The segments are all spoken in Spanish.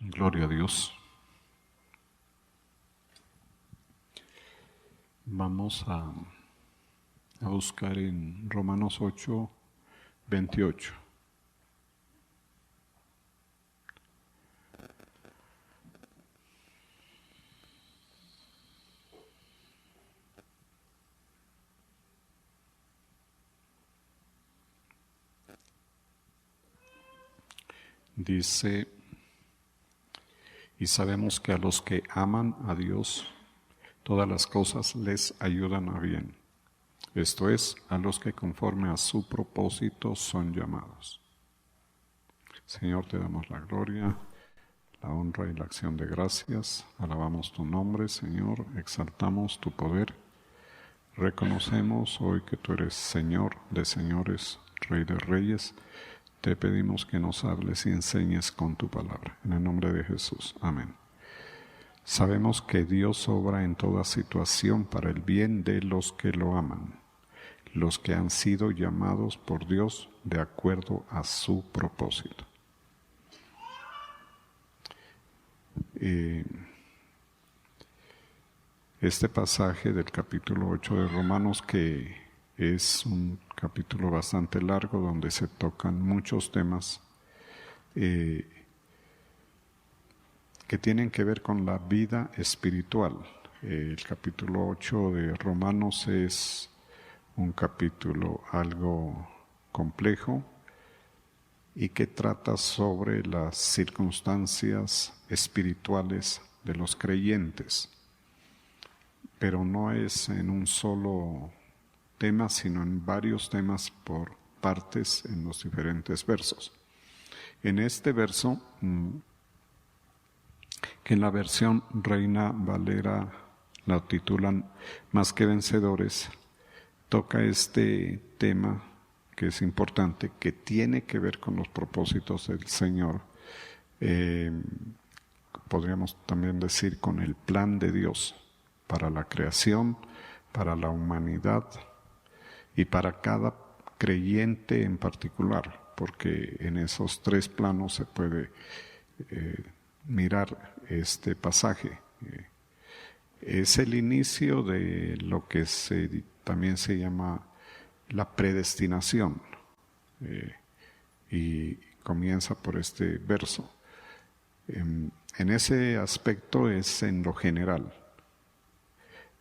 Gloria a Dios. Vamos a buscar en Romanos 8, 28. Dice: y sabemos que a los que aman a Dios, todas las cosas les ayudan a bien. Esto es, a los que conforme a su propósito son llamados. Señor, te damos la gloria, la honra y la acción de gracias. Alabamos tu nombre, Señor, exaltamos tu poder. Reconocemos hoy que tú eres Señor de señores, Rey de reyes. Te pedimos que nos hables y enseñes con tu palabra. En el nombre de Jesús. Amén. Sabemos que Dios obra en toda situación para el bien de los que lo aman, los que han sido llamados por Dios de acuerdo a su propósito. Este pasaje del capítulo 8 de Romanos, que es un capítulo bastante largo donde se tocan muchos temas que tienen que ver con la vida espiritual. El capítulo 8 de Romanos es un capítulo algo complejo y que trata sobre las circunstancias espirituales de los creyentes, pero no es en un solo tema, sino en varios temas por partes en los diferentes versos. En este verso, que en la versión Reina Valera la titulan Más que vencedores, toca este tema que es importante, que tiene que ver con los propósitos del Señor. Podríamos también decir con el plan de Dios para la creación, para la humanidad y para cada creyente en particular, porque en esos tres planos se puede mirar este pasaje. Es el inicio de lo que también se llama la predestinación, y comienza por este verso. En ese aspecto es en lo general.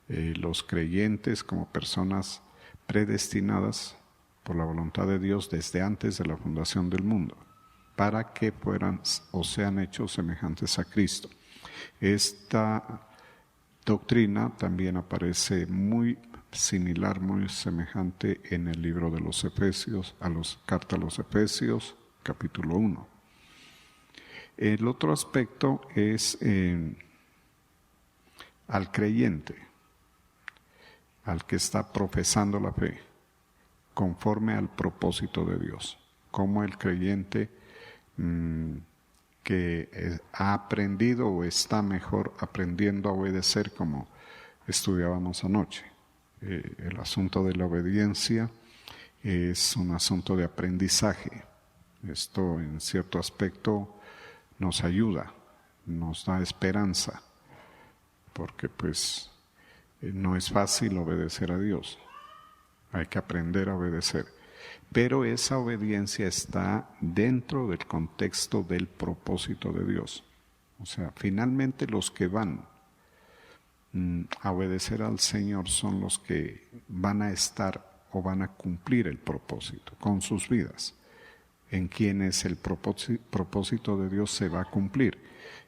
Los creyentes como personas predestinadas por la voluntad de Dios desde antes de la fundación del mundo, para que fueran o sean hechos semejantes a Cristo. Esta doctrina también aparece muy similar, muy semejante en el libro de los Efesios, carta a los Efesios, capítulo 1. El otro aspecto es al creyente, al que está profesando la fe, conforme al propósito de Dios, como el creyente que ha aprendido o está mejor aprendiendo a obedecer, como estudiábamos anoche. El asunto de la obediencia es un asunto de aprendizaje. Esto en cierto aspecto nos ayuda, nos da esperanza, porque pues no es fácil obedecer a Dios. Hay que aprender a obedecer. Pero esa obediencia está dentro del contexto del propósito de Dios. O sea, finalmente los que van a obedecer al Señor son los que van a estar o van a cumplir el propósito con sus vidas. En quienes el propósito de Dios se va a cumplir.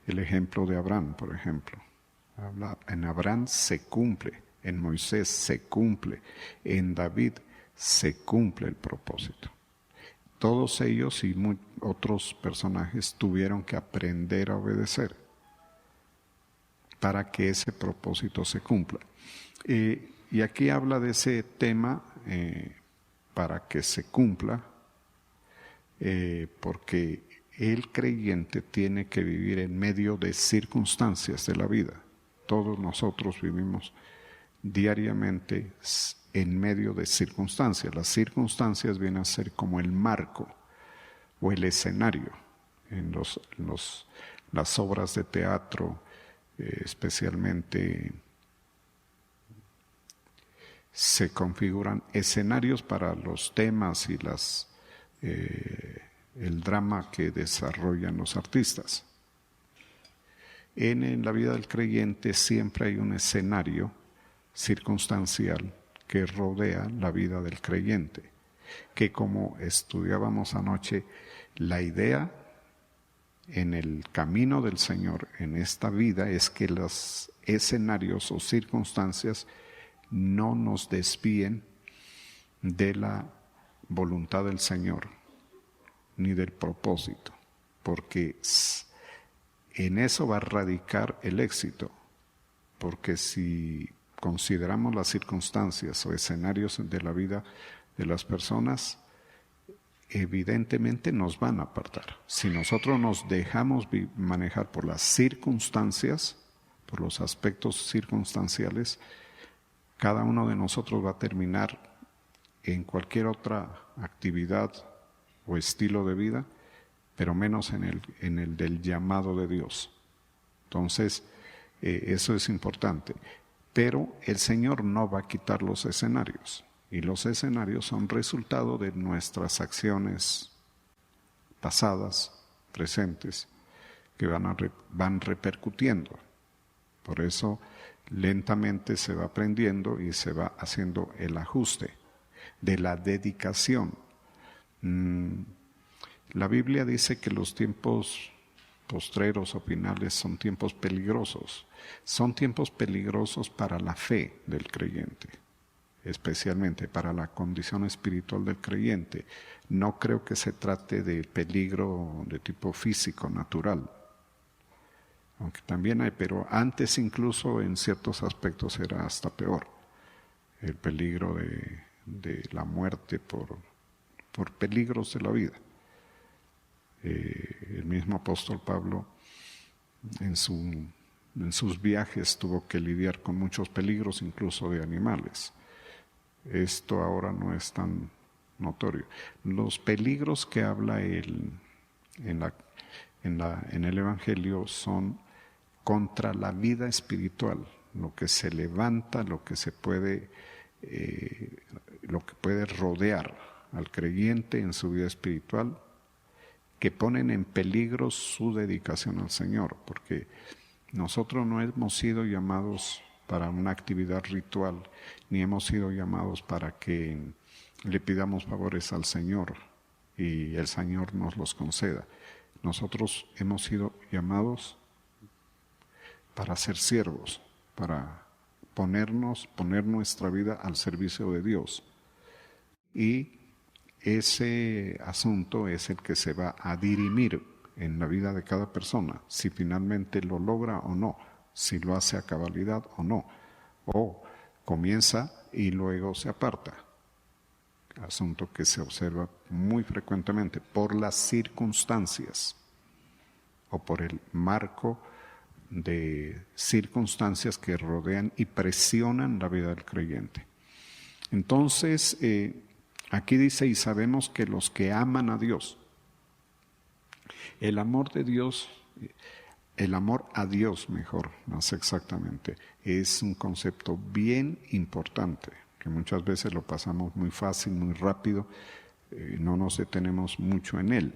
El ejemplo de Abraham, por ejemplo. En Abraham se cumple, en Moisés se cumple, en David se cumple el propósito. Todos ellos y otros personajes tuvieron que aprender a obedecer para que ese propósito se cumpla. Y aquí habla de ese tema para que se cumpla, porque el creyente tiene que vivir en medio de circunstancias de la vida. Todos nosotros vivimos diariamente en medio de circunstancias. Las circunstancias vienen a ser como el marco o el escenario. En los las obras de teatro, especialmente, se configuran escenarios para los temas y el drama que desarrollan los artistas. En la vida del creyente siempre hay un escenario circunstancial que rodea la vida del creyente, que como estudiábamos anoche, la idea en el camino del Señor en esta vida es que los escenarios o circunstancias no nos desvíen de la voluntad del Señor ni del propósito, porque en eso va a radicar el éxito, porque si consideramos las circunstancias o escenarios de la vida de las personas, evidentemente nos van a apartar. Si nosotros nos dejamos manejar por las circunstancias, por los aspectos circunstanciales, cada uno de nosotros va a terminar en cualquier otra actividad o estilo de vida, pero menos en el del llamado de Dios. Entonces, eso es importante. Pero el Señor no va a quitar los escenarios. Y los escenarios son resultado de nuestras acciones pasadas, presentes, que van repercutiendo. Por eso, lentamente se va aprendiendo y se va haciendo el ajuste de la dedicación. La Biblia dice que los tiempos postreros o finales son tiempos peligrosos. Son tiempos peligrosos para la fe del creyente, especialmente para la condición espiritual del creyente. No creo que se trate de peligro de tipo físico, natural, aunque también hay, pero antes incluso en ciertos aspectos era hasta peor, el peligro de la muerte por peligros de la vida. El mismo apóstol Pablo en sus viajes tuvo que lidiar con muchos peligros, incluso de animales. Esto ahora no es tan notorio. Los peligros que habla en el Evangelio son contra la vida espiritual, lo que se levanta, lo que puede rodear al creyente en su vida espiritual, que ponen en peligro su dedicación al Señor, porque nosotros no hemos sido llamados para una actividad ritual, ni hemos sido llamados para que le pidamos favores al Señor y el Señor nos los conceda. Nosotros hemos sido llamados para ser siervos, para poner nuestra vida al servicio de Dios. Y ese asunto es el que se va a dirimir en la vida de cada persona, si finalmente lo logra o no, si lo hace a cabalidad o no, o comienza y luego se aparta. Asunto que se observa muy frecuentemente por las circunstancias o por el marco de circunstancias que rodean y presionan la vida del creyente. Entonces, aquí dice, y sabemos que los que aman a Dios, el amor de Dios, el amor a Dios mejor, más exactamente, es un concepto bien importante, que muchas veces lo pasamos muy fácil, muy rápido, no nos detenemos mucho en él.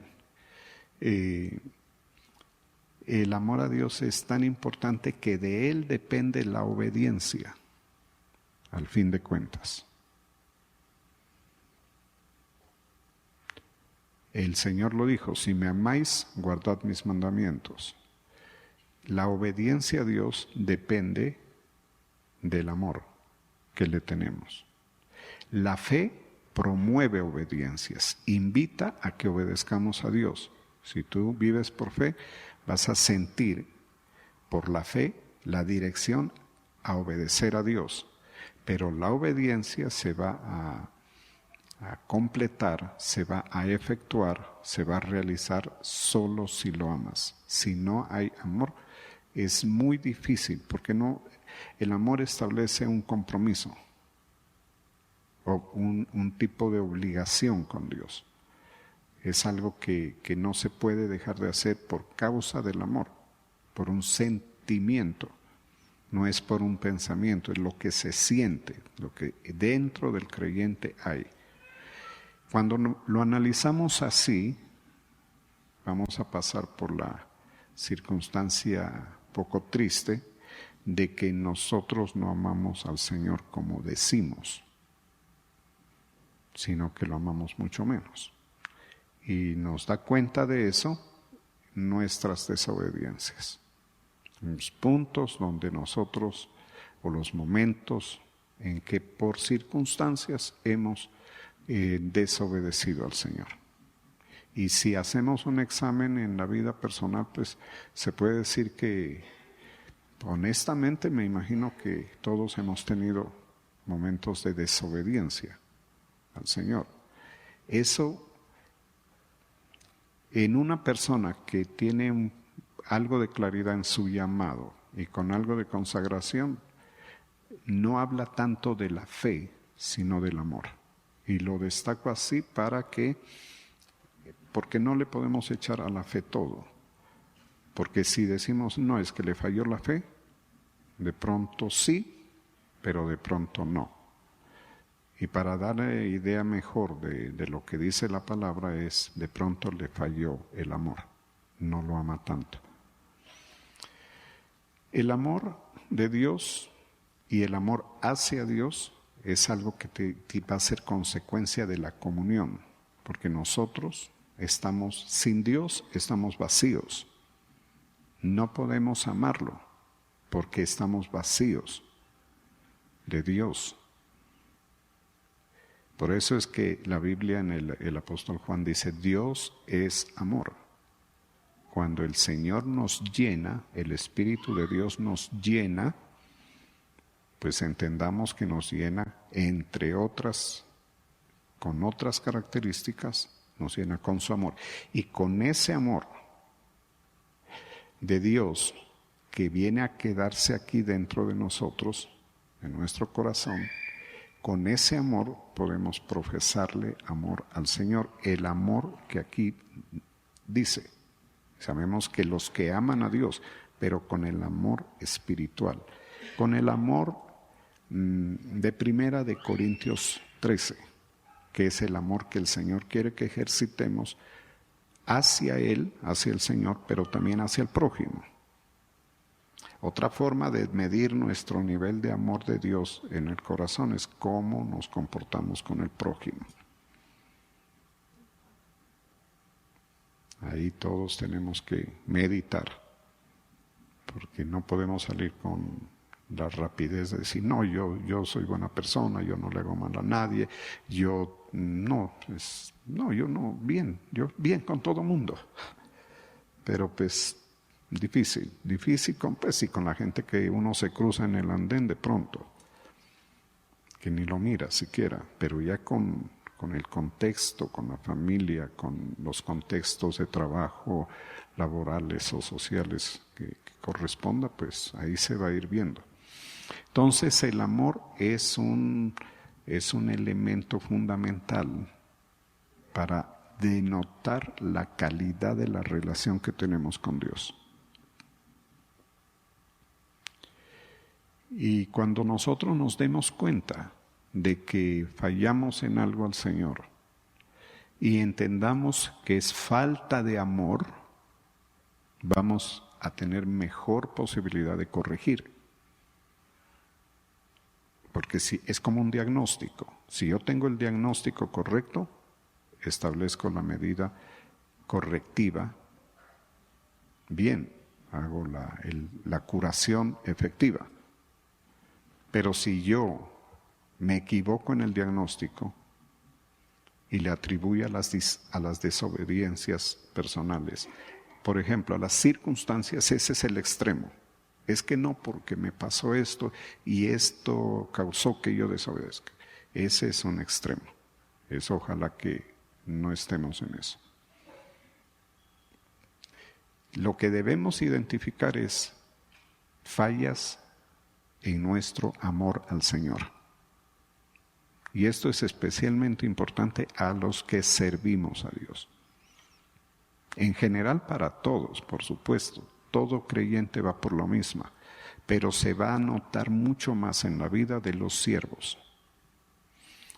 El amor a Dios es tan importante que de él depende la obediencia, al fin de cuentas. El Señor lo dijo, si me amáis, guardad mis mandamientos. La obediencia a Dios depende del amor que le tenemos. La fe promueve obediencias, invita a que obedezcamos a Dios. Si tú vives por fe, vas a sentir por la fe la dirección a obedecer a Dios. Pero la obediencia se va a completar, se va a efectuar, se va a realizar solo si lo amas. Si no hay amor, es muy difícil, porque el amor establece un compromiso o un tipo de obligación con Dios. Es algo que no se puede dejar de hacer por causa del amor. por un sentimiento, no es por un pensamiento, es lo que se siente, lo que dentro del creyente hay. Cuando lo analizamos así, vamos a pasar por la circunstancia poco triste de que nosotros no amamos al Señor como decimos, sino que lo amamos mucho menos. Y nos da cuenta de eso nuestras desobediencias. Los puntos donde nosotros, o los momentos en que por circunstancias hemos desobedecido al Señor. Y si hacemos un examen en la vida personal, pues se puede decir que honestamente me imagino que todos hemos tenido momentos de desobediencia al Señor. Eso en una persona que tiene algo de claridad en su llamado y con algo de consagración, no habla tanto de la fe, sino del amor. Y lo destaco así porque no le podemos echar a la fe todo. Porque si decimos, no, es que le falló la fe, de pronto sí, pero de pronto no. Y para darle idea mejor de lo que dice la palabra es, de pronto le falló el amor, no lo ama tanto. El amor de Dios y el amor hacia Dios es algo que va a ser consecuencia de la comunión, porque nosotros estamos sin Dios, estamos vacíos. No podemos amarlo porque estamos vacíos de Dios. Por eso es que la Biblia en el apóstol Juan dice, Dios es amor. Cuando el Señor nos llena, el Espíritu de Dios nos llena, pues entendamos que nos llena, entre otras, con otras características, nos llena con su amor. Y con ese amor de Dios que viene a quedarse aquí dentro de nosotros, en nuestro corazón, con ese amor podemos profesarle amor al Señor. El amor que aquí dice. Sabemos que los que aman a Dios, pero con el amor espiritual. Con el amor de 1 de Corintios 13, que es el amor que el Señor quiere que ejercitemos hacia Él, hacia el Señor, pero también hacia el prójimo. Otra forma de medir nuestro nivel de amor de Dios en el corazón es cómo nos comportamos con el prójimo. Ahí todos tenemos que meditar, porque no podemos salir con la rapidez de decir, no, yo soy buena persona, yo no le hago mal a nadie, yo no, yo bien con todo mundo. Pero pues difícil con la gente que uno se cruza en el andén de pronto, que ni lo mira siquiera, pero ya con el contexto, con la familia, con los contextos de trabajo laborales o sociales que corresponda, pues ahí se va a ir viendo. Entonces el amor es un elemento fundamental para denotar la calidad de la relación que tenemos con Dios. Y cuando nosotros nos demos cuenta de que fallamos en algo al Señor y entendamos que es falta de amor, vamos a tener mejor posibilidad de corregir. Porque si es como un diagnóstico. Si yo tengo el diagnóstico correcto, establezco la medida correctiva, bien, hago la curación efectiva. Pero si yo me equivoco en el diagnóstico y le atribuyo a las desobediencias personales, por ejemplo, a las circunstancias, ese es el extremo. Es que no, porque me pasó esto y esto causó que yo desobedezca. Ese es un extremo. Eso ojalá que no estemos en eso. Lo que debemos identificar es fallas en nuestro amor al Señor. Y esto es especialmente importante a los que servimos a Dios. En general para todos, por supuesto, Todo creyente va por lo mismo, pero se va a notar mucho más en la vida de los siervos.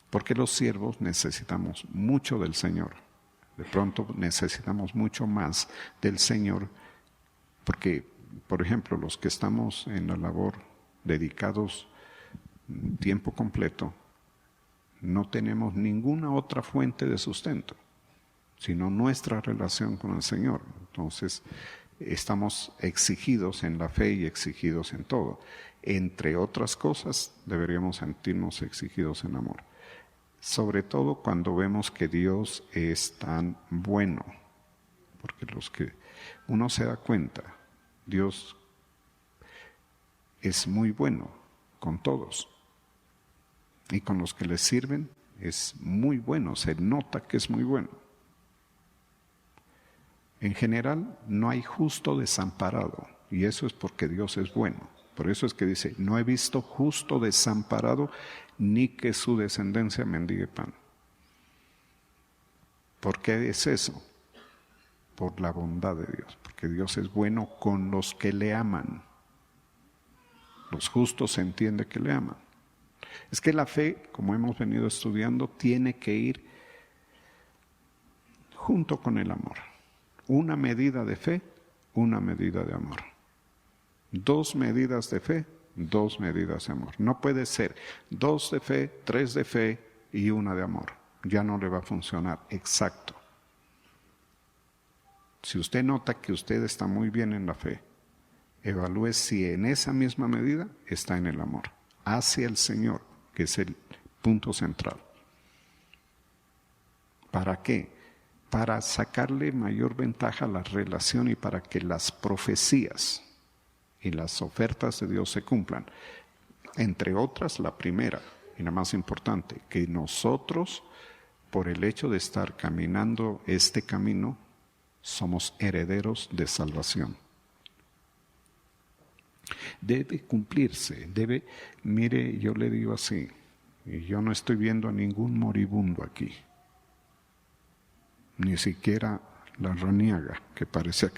Porque los siervos necesitamos mucho del Señor. De pronto necesitamos mucho más del Señor, porque, por ejemplo, los que estamos en la labor dedicados tiempo completo, no tenemos ninguna otra fuente de sustento, sino nuestra relación con el Señor. Entonces, estamos exigidos en la fe y exigidos en todo. Entre otras cosas, deberíamos sentirnos exigidos en amor. Sobre todo cuando vemos que Dios es tan bueno, porque uno se da cuenta, Dios es muy bueno con todos, y con los que le sirven es muy bueno, se nota que es muy bueno. En general no hay justo desamparado, y eso es porque Dios es bueno. Por eso es que dice, no he visto justo desamparado, ni que su descendencia mendigue pan. ¿Por qué es eso? Por la bondad de Dios, porque Dios es bueno con los que le aman. Los justos se entiende que le aman. Es que la fe, como hemos venido estudiando, tiene que ir junto con el amor. Una medida de fe, una medida de amor. 2 medidas de fe, 2 medidas de amor. No puede ser 2 de fe, 3 de fe y 1 de amor. Ya no le va a funcionar exacto. Si usted nota que usted está muy bien en la fe, evalúe si en esa misma medida está en el amor, hacia el Señor, que es el punto central. ¿Para qué? Para sacarle mayor ventaja a la relación y para que las profecías y las ofertas de Dios se cumplan. Entre otras, la primera y la más importante, que nosotros, por el hecho de estar caminando este camino, somos herederos de salvación. Debe cumplirse, mire, yo le digo así, y yo no estoy viendo a ningún moribundo aquí, ni siquiera la raniaga, que parecía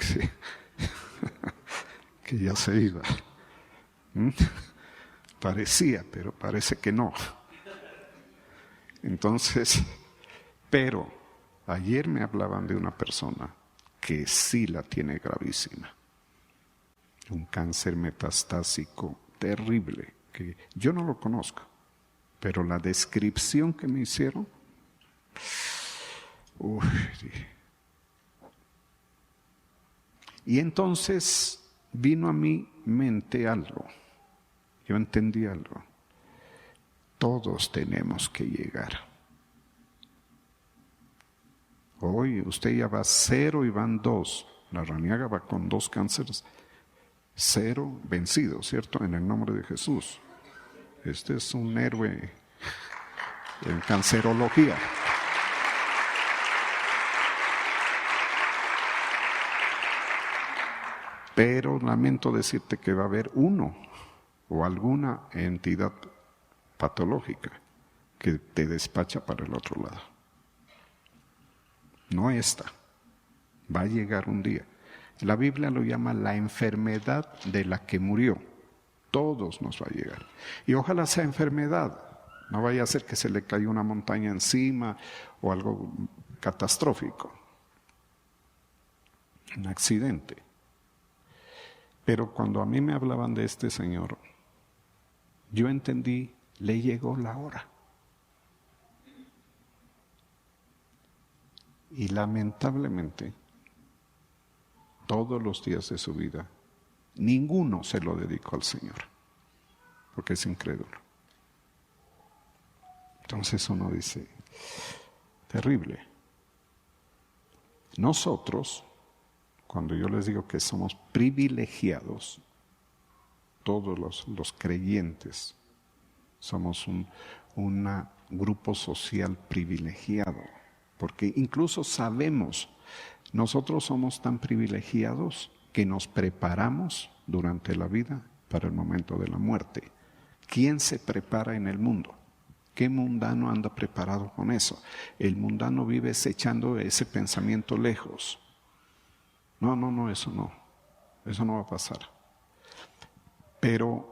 que ya se iba. Parecía, pero parece que no. Entonces, pero ayer me hablaban de una persona que sí la tiene gravísima. Un cáncer metastásico terrible, que yo no lo conozco, pero la descripción que me hicieron, y entonces vino a mi mente algo, yo entendí algo. Todos tenemos que llegar. Hoy usted ya va 0 y van 2. La raniaga va con 2 cánceres. 0 vencido, ¿cierto? En el nombre de Jesús. Este es un héroe en cancerología. Pero lamento decirte que va a haber uno o alguna entidad patológica que te despacha para el otro lado. No esta. Va a llegar un día. La Biblia lo llama la enfermedad de la que murió. Todos nos va a llegar. Y ojalá sea enfermedad. No vaya a ser que se le caiga una montaña encima o algo catastrófico. Un accidente. Pero cuando a mí me hablaban de este señor, yo entendí, le llegó la hora. Y lamentablemente, todos los días de su vida, ninguno se lo dedicó al Señor, porque es incrédulo. Entonces uno dice, terrible. Nosotros, cuando yo les digo que somos privilegiados, todos los creyentes, somos un grupo social privilegiado, porque incluso sabemos, nosotros somos tan privilegiados que nos preparamos durante la vida para el momento de la muerte. ¿Quién se prepara en el mundo? ¿Qué mundano anda preparado con eso? El mundano vive echando ese pensamiento lejos. No, eso no. eso no va a pasar. Pero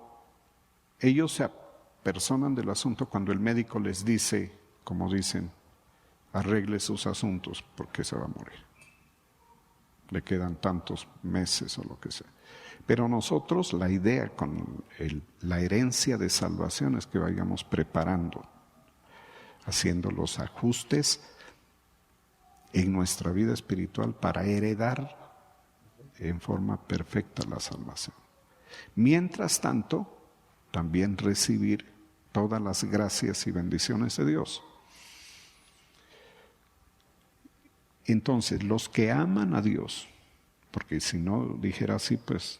ellos se apersonan del asunto cuando el médico les dice, como dicen, arregle sus asuntos porque se va a morir. Le quedan tantos meses o lo que sea. Pero nosotros, la idea con la herencia de salvación es que vayamos preparando, haciendo los ajustes en nuestra vida espiritual para heredar en forma perfecta la salvación. Mientras tanto, también recibir todas las gracias y bendiciones de Dios. Entonces, los que aman a Dios, porque si no dijera así, pues,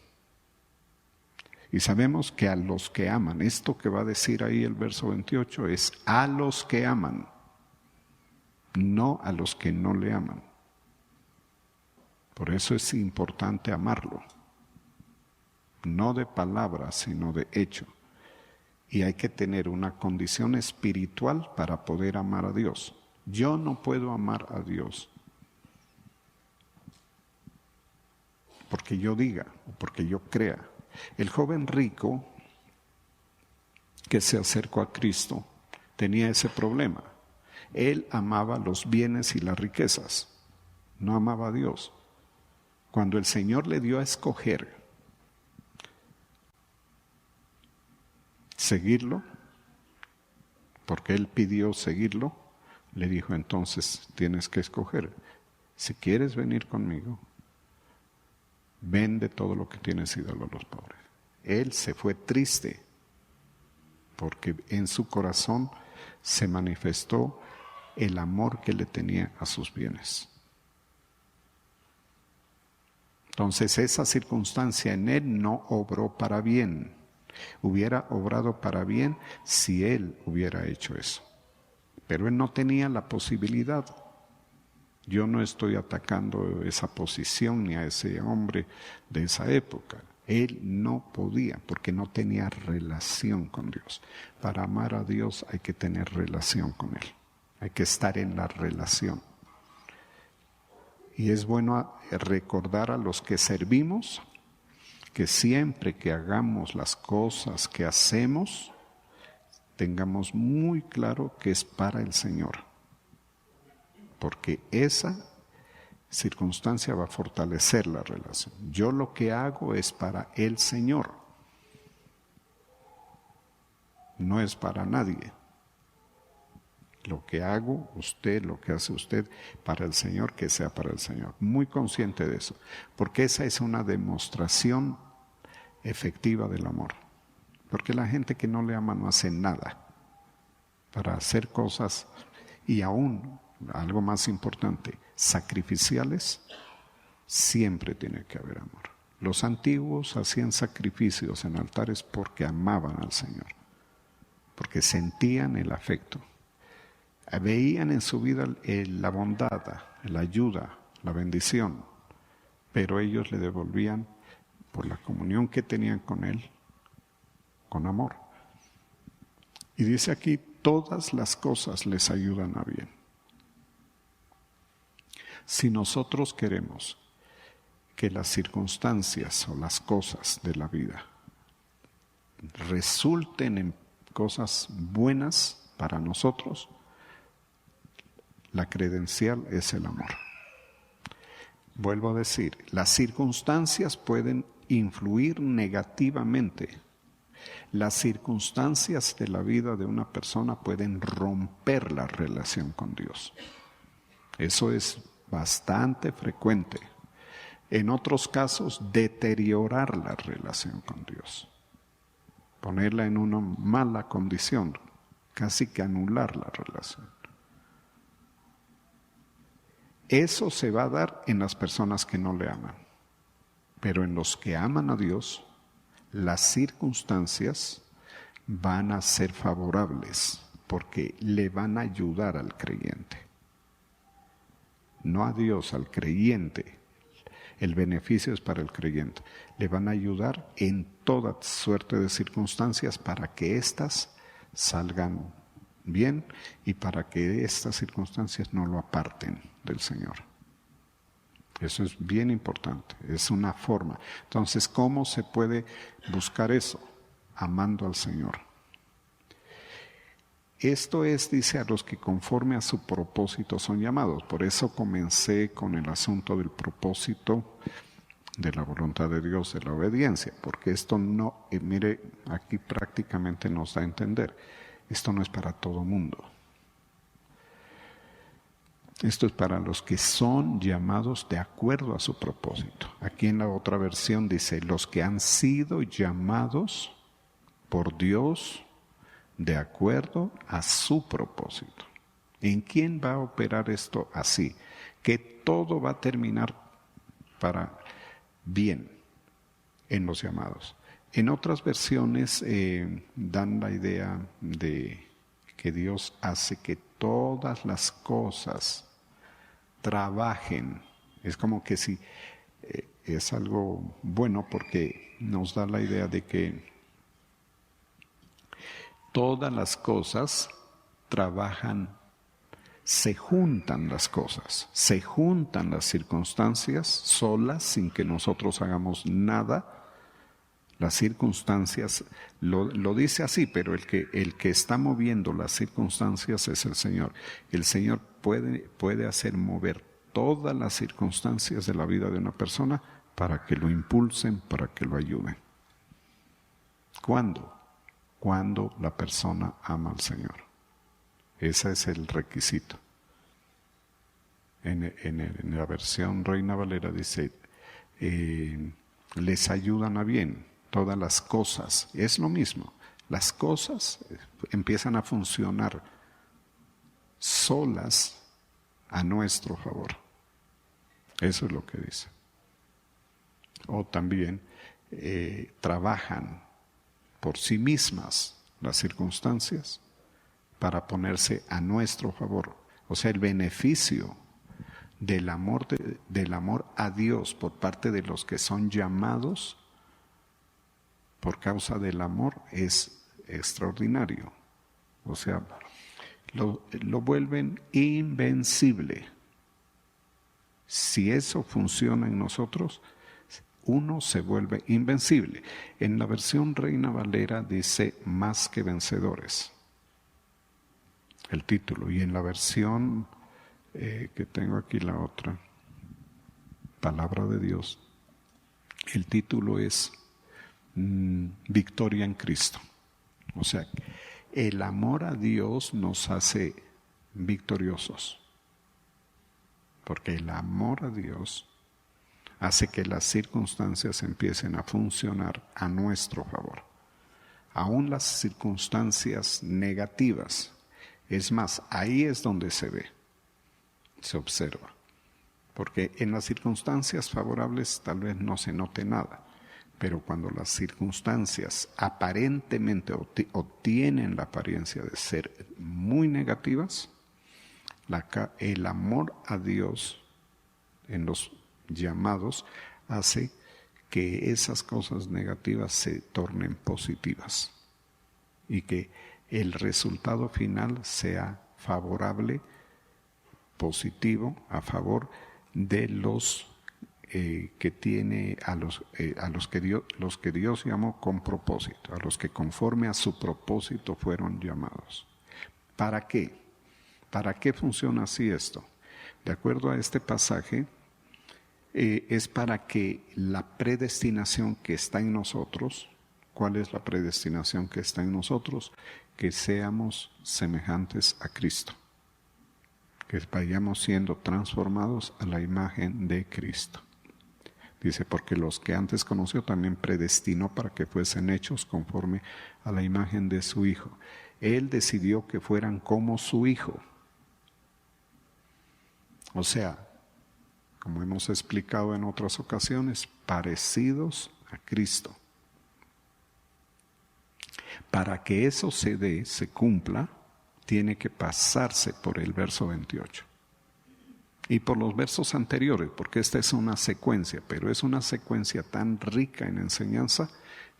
y sabemos que a los que aman, esto que va a decir ahí el verso 28 es a los que aman, no a los que no le aman. Por eso es importante amarlo, no de palabra, sino de hecho. Y hay que tener una condición espiritual para poder amar a Dios. Yo no puedo amar a Dios porque yo diga o porque yo crea. El joven rico que se acercó a Cristo tenía ese problema. Él amaba los bienes y las riquezas, no amaba a Dios. Cuando el Señor le dio a escoger seguirlo, porque Él pidió seguirlo, le dijo entonces tienes que escoger. Si quieres venir conmigo, vende todo lo que tienes y dalo a los pobres. Él se fue triste porque en su corazón se manifestó el amor que le tenía a sus bienes. Entonces esa circunstancia en él no obró para bien. Hubiera obrado para bien si él hubiera hecho eso. Pero él no tenía la posibilidad. Yo no estoy atacando esa posición ni a ese hombre de esa época. Él no podía porque no tenía relación con Dios. Para amar a Dios hay que tener relación con Él. Hay que estar en la relación. Y es bueno recordar a los que servimos que siempre que hagamos las cosas que hacemos, tengamos muy claro que es para el Señor. Porque esa circunstancia va a fortalecer la relación. Yo lo que hago es para el Señor. No es para nadie. Lo que hago usted, lo que hace usted para el Señor, que sea para el Señor. Muy consciente de eso. Porque esa es una demostración efectiva del amor. Porque la gente que no le ama no hace nada para hacer cosas y aún, algo más importante, sacrificiales, siempre tiene que haber amor. Los antiguos hacían sacrificios en altares porque amaban al Señor, porque sentían el afecto. Veían en su vida la bondad, la ayuda, la bendición, pero ellos le devolvían por la comunión que tenían con Él, con amor. Y dice aquí, todas las cosas les ayudan a bien. Si nosotros queremos que las circunstancias o las cosas de la vida resulten en cosas buenas para nosotros, la credencial es el amor. Vuelvo a decir, las circunstancias pueden influir negativamente. Las circunstancias de la vida de una persona pueden romper la relación con Dios. Eso es bastante frecuente. En otros casos, deteriorar la relación con Dios. Ponerla en una mala condición, casi que anular la relación. Eso se va a dar en las personas que no le aman. Pero en los que aman a Dios, las circunstancias van a ser favorables porque le van a ayudar al creyente. No a Dios, al creyente. El beneficio es para el creyente. Le van a ayudar en toda suerte de circunstancias para que éstas salgan bien y para que estas circunstancias no lo aparten del Señor. Eso es bien importante, es una forma. Entonces, ¿cómo se puede buscar eso? Amando al Señor. Esto es, dice, a los que conforme a su propósito son llamados. Por eso comencé con el asunto del propósito, de la voluntad de Dios, de la obediencia. Porque esto no, mire, aquí prácticamente nos da a entender, esto no es para todo mundo. Esto es para los que son llamados de acuerdo a su propósito. Aquí en la otra versión dice, los que han sido llamados por Dios de acuerdo a su propósito. ¿En quién va a operar esto así? Que todo va a terminar para bien en los llamados. En otras versiones dan la idea de que Dios hace que todas las cosas trabajen. Es como que si es algo bueno porque nos da la idea de que todas las cosas trabajan, se juntan las cosas, se juntan las circunstancias solas sin que nosotros hagamos nada. Las circunstancias, lo dice así, pero el que está moviendo las circunstancias es el Señor. El Señor puede hacer mover todas las circunstancias de la vida de una persona para que lo impulsen, para que lo ayuden. ¿Cuándo? Cuando la persona ama al Señor. Ese es el requisito. En la versión Reina Valera dice, les ayudan a bien. Todas las cosas, es lo mismo, las cosas empiezan a funcionar solas a nuestro favor. Eso es lo que dice. O también trabajan por sí mismas las circunstancias para ponerse a nuestro favor. O sea, el beneficio del amor a Dios por parte de los que son llamados por causa del amor es extraordinario. O sea, lo vuelven invencible. Si eso funciona en nosotros, uno se vuelve invencible. En la versión Reina Valera dice más que vencedores, el título. Y en la versión que tengo aquí, la otra, Palabra de Dios, el título es Victoria en Cristo. O sea, el amor a Dios nos hace victoriosos, porque el amor a Dios hace que las circunstancias empiecen a funcionar a nuestro favor, aún las circunstancias negativas. Es más, ahí es donde se ve, se observa, porque en las circunstancias favorables tal vez no se note nada. Pero cuando las circunstancias aparentemente o tienen la apariencia de ser muy negativas, el amor a Dios en los llamados hace que esas cosas negativas se tornen positivas y que el resultado final sea favorable, positivo, a favor de los que tiene a los que Dios llamó con propósito, a los que conforme a su propósito fueron llamados. ¿Para qué? ¿Para qué funciona así esto? De acuerdo a este pasaje, es para que la predestinación que está en nosotros, ¿cuál es la predestinación que está en nosotros? Que seamos semejantes a Cristo, que vayamos siendo transformados a la imagen de Cristo. Dice, porque los que antes conoció también predestinó para que fuesen hechos conforme a la imagen de su Hijo. Él decidió que fueran como su Hijo. O sea, como hemos explicado en otras ocasiones, parecidos a Cristo. Para que eso se dé, se cumpla, tiene que pasarse por el verso 28. Y por los versos anteriores, porque esta es una secuencia, pero es una secuencia tan rica en enseñanza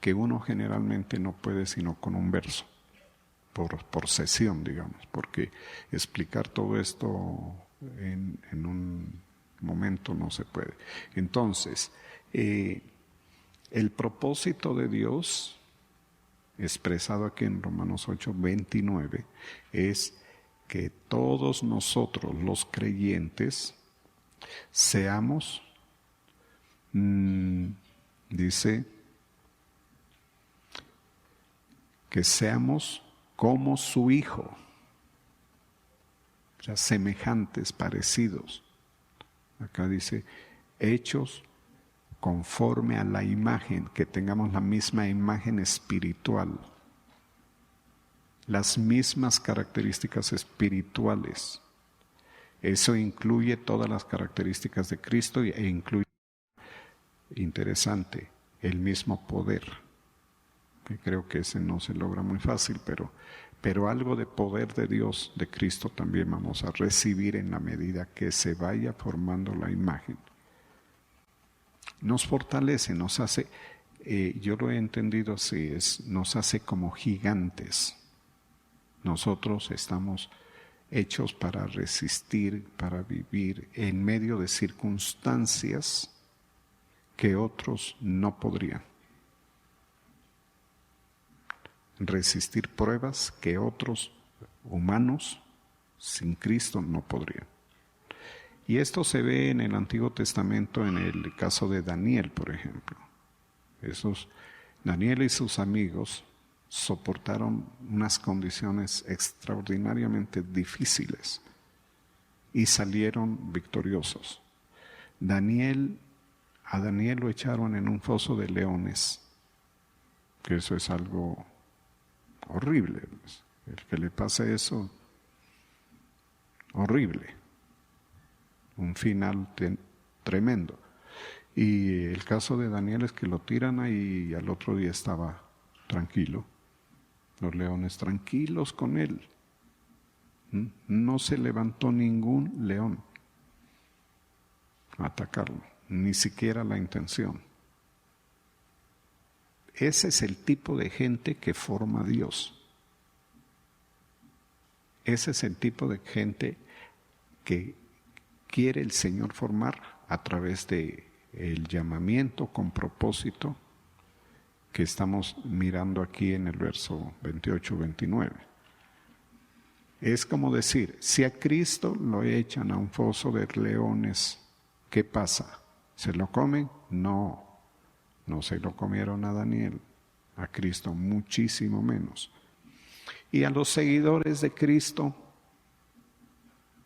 que uno generalmente no puede sino con un verso, por sesión, digamos, porque explicar todo esto en momento no se puede. Entonces, el propósito de Dios, expresado aquí en Romanos 8:29, es que todos nosotros los creyentes seamos, dice, que seamos como su Hijo, o sea, semejantes, parecidos. Acá dice, hechos conforme a la imagen, que tengamos la misma imagen espiritual, las mismas características espirituales. Eso incluye todas las características de Cristo e incluye, interesante, el mismo poder. Que creo que ese no se logra muy fácil, pero algo de poder de Dios, de Cristo, también vamos a recibir en la medida que se vaya formando la imagen. Nos fortalece, nos hace, yo lo he entendido así, nos hace como gigantes. Nosotros estamos hechos para resistir, para vivir en medio de circunstancias que otros no podrían. Resistir pruebas que otros humanos sin Cristo no podrían. Y esto se ve en el Antiguo Testamento en el caso de Daniel, por ejemplo. Daniel y sus amigos soportaron unas condiciones extraordinariamente difíciles y salieron victoriosos. A Daniel lo echaron en un foso de leones, que eso es algo horrible. El que le pase eso, horrible. Un final tremendo. Y el caso de Daniel es que lo tiran ahí y al otro día estaba tranquilo. Los leones tranquilos con él. No se levantó ningún león a atacarlo, ni siquiera la intención. Ese es el tipo de gente que forma a Dios. Ese es el tipo de gente que quiere el Señor formar a través de el llamamiento con propósito que estamos mirando aquí en el verso 28-29. Es como decir, si a Cristo lo echan a un foso de leones, ¿qué pasa? ¿Se lo comen? No se lo comieron a Daniel, a Cristo muchísimo menos. Y a los seguidores de Cristo,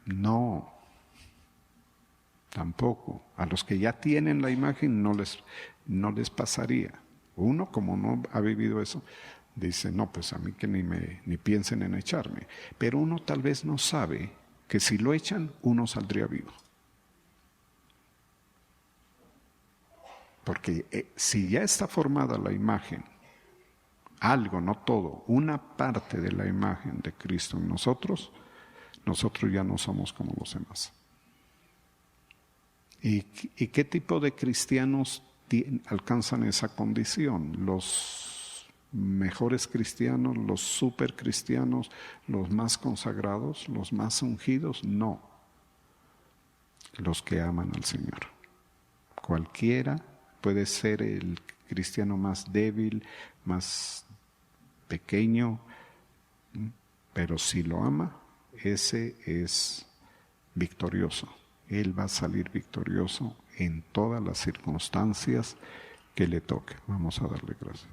no, tampoco. A los que ya tienen la imagen no les pasaría. Uno, como no ha vivido eso, dice, no, pues a mí que ni piensen en echarme. Pero uno tal vez no sabe que si lo echan, uno saldría vivo. Porque si ya está formada la imagen, algo, no todo, una parte de la imagen de Cristo en nosotros ya no somos como los demás. ¿Y qué tipo de cristianos alcanzan esa condición? Los mejores cristianos, los super cristianos, los más consagrados, los más ungidos, no. Los que aman al Señor. Cualquiera puede ser el cristiano más débil, más pequeño, pero si lo ama, ese es victorioso. Él va a salir victorioso en todas las circunstancias que le toque. Vamos a darle gracias.